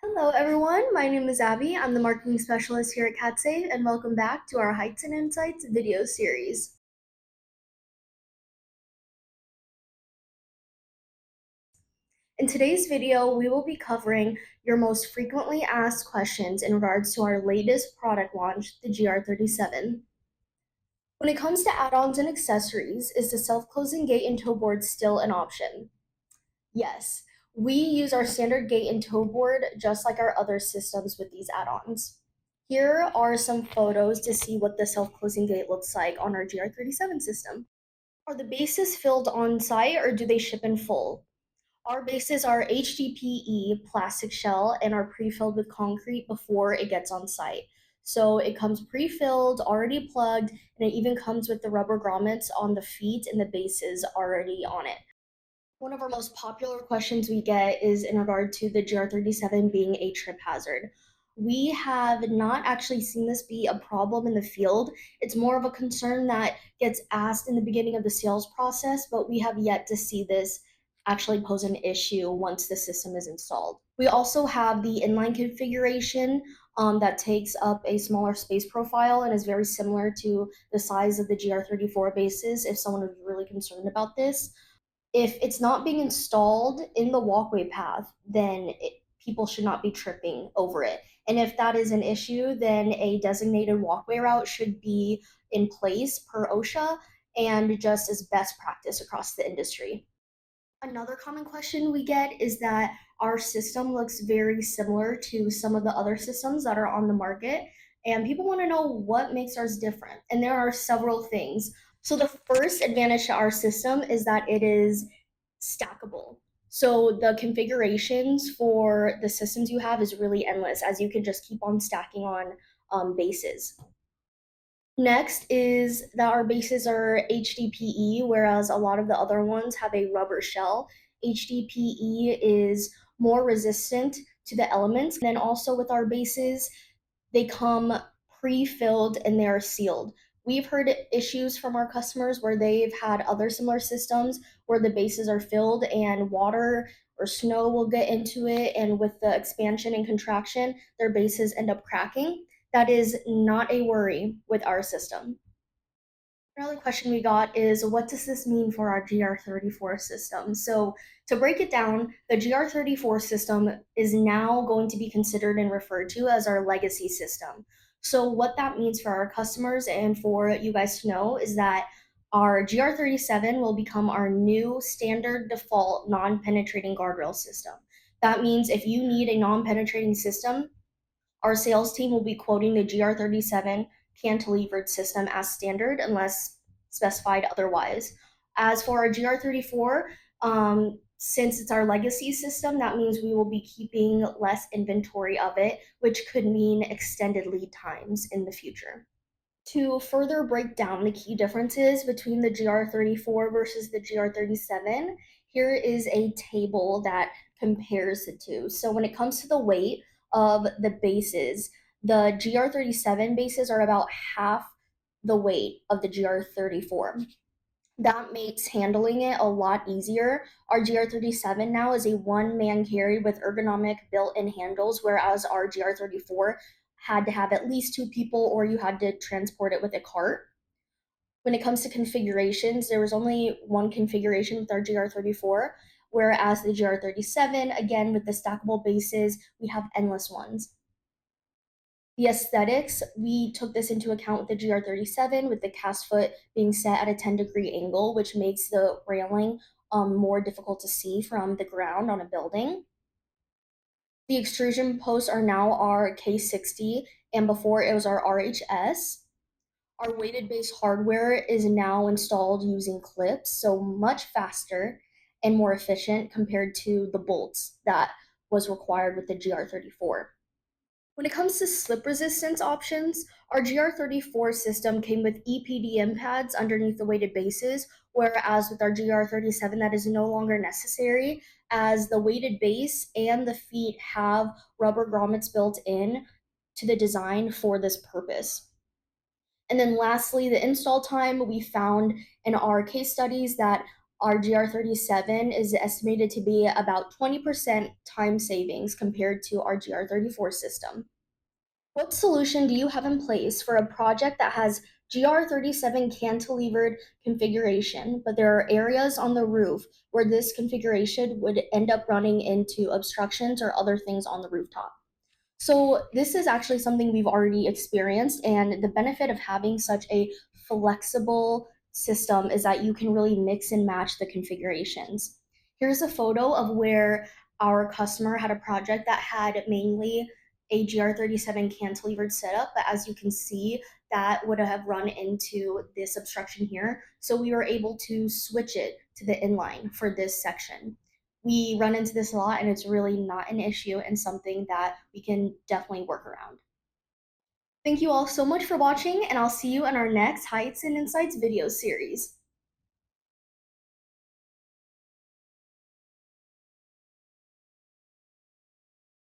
Hello, everyone. My name is Abby. I'm the marketing specialist here at CatSafe, and welcome back to our Heights and Insights video series. In today's video, we will be covering your most frequently asked questions in regards to our latest product launch, the GR37. When it comes to add-ons and accessories, is the self-closing gate and toe board still an option? Yes, we use our standard gate and toe board just like our other systems with these add-ons. Here are some photos to see what the self-closing gate looks like on our GR37 system. Are the bases filled on site or do they ship in full? Our bases are HDPE plastic shell and are pre-filled with concrete before it gets on site. So it comes pre-filled, already plugged, and it even comes with the rubber grommets on the feet and the bases already on it. One of our most popular questions we get is in regard to the GR37 being a trip hazard. We have not actually seen this be a problem in the field. It's more of a concern that gets asked in the beginning of the sales process, but we have yet to see this actually pose an issue once the system is installed. We also have the inline configuration that takes up a smaller space profile and is very similar to the size of the GR34 bases if someone is really concerned about this. If it's not being installed in the walkway path, then people should not be tripping over it. And if that is an issue, then a designated walkway route should be in place per OSHA and just as best practice across the industry. Another common question we get is that our system looks very similar to some of the other systems that are on the market, and people want to know what makes ours different. And there are several things. So, the first advantage to our system is that it is stackable. So, the configurations for the systems you have is really endless, as you can just keep on stacking on bases. Next is that our bases are HDPE, whereas a lot of the other ones have a rubber shell. HDPE is more resistant to the elements. And then also with our bases, they come pre-filled and they're sealed. We've heard issues from our customers where they've had other similar systems where the bases are filled and water or snow will get into it, and with the expansion and contraction, their bases end up cracking. That is not a worry with our system. Another question we got is, what does this mean for our GR34 system? So, to break it down, the GR34 system is now going to be considered and referred to as our legacy system. So, what that means for our customers and for you guys to know is that our GR37 will become our new standard default non penetrating guardrail system. That means if you need a non penetrating system, our sales team will be quoting the GR37 cantilevered system as standard unless specified otherwise. As for our GR34, since it's our legacy system, that means we will be keeping less inventory of it, which could mean extended lead times in the future. To further break down the key differences between the GR34 versus the GR37, here is a table that compares the two. So when it comes to the weight of the bases, the GR37 bases are about half the weight of the GR34. That makes handling it a lot easier. Our GR37 now is a one man carry with ergonomic built in handles, whereas our GR34 had to have at least two people or you had to transport it with a cart. When it comes to configurations, there was only one configuration with our GR34, whereas the GR37, again, with the stackable bases, we have endless ones. The aesthetics, we took this into account with the GR37, with the cast foot being set at a 10-degree angle, which makes the railing more difficult to see from the ground on a building. The extrusion posts are now our K60, and before it was our RHS. Our weighted base hardware is now installed using clips, so much faster and more efficient compared to the bolts that was required with the GR34. When it comes to slip resistance options, our GR34 system came with EPDM pads underneath the weighted bases, whereas with our GR37 that is no longer necessary as the weighted base and the feet have rubber grommets built in to the design for this purpose. And then lastly, the install time, we found in our case studies that our GR37 is estimated to be about 20% time savings compared to our GR34 system. What solution do you have in place for a project that has GR37 cantilevered configuration, but there are areas on the roof where this configuration would end up running into obstructions or other things on the rooftop? So this is actually something we've already experienced, and the benefit of having such a flexible system is that you can really mix and match the configurations. Here's a photo of where our customer had a project that had mainly a GR37 cantilevered setup, but as you can see, that would have run into this obstruction here. So we were able to switch it to the inline for this section. We run into this a lot, and it's really not an issue and something that we can definitely work around. Thank you all so much for watching, and I'll see you in our next Heights and Insights video series.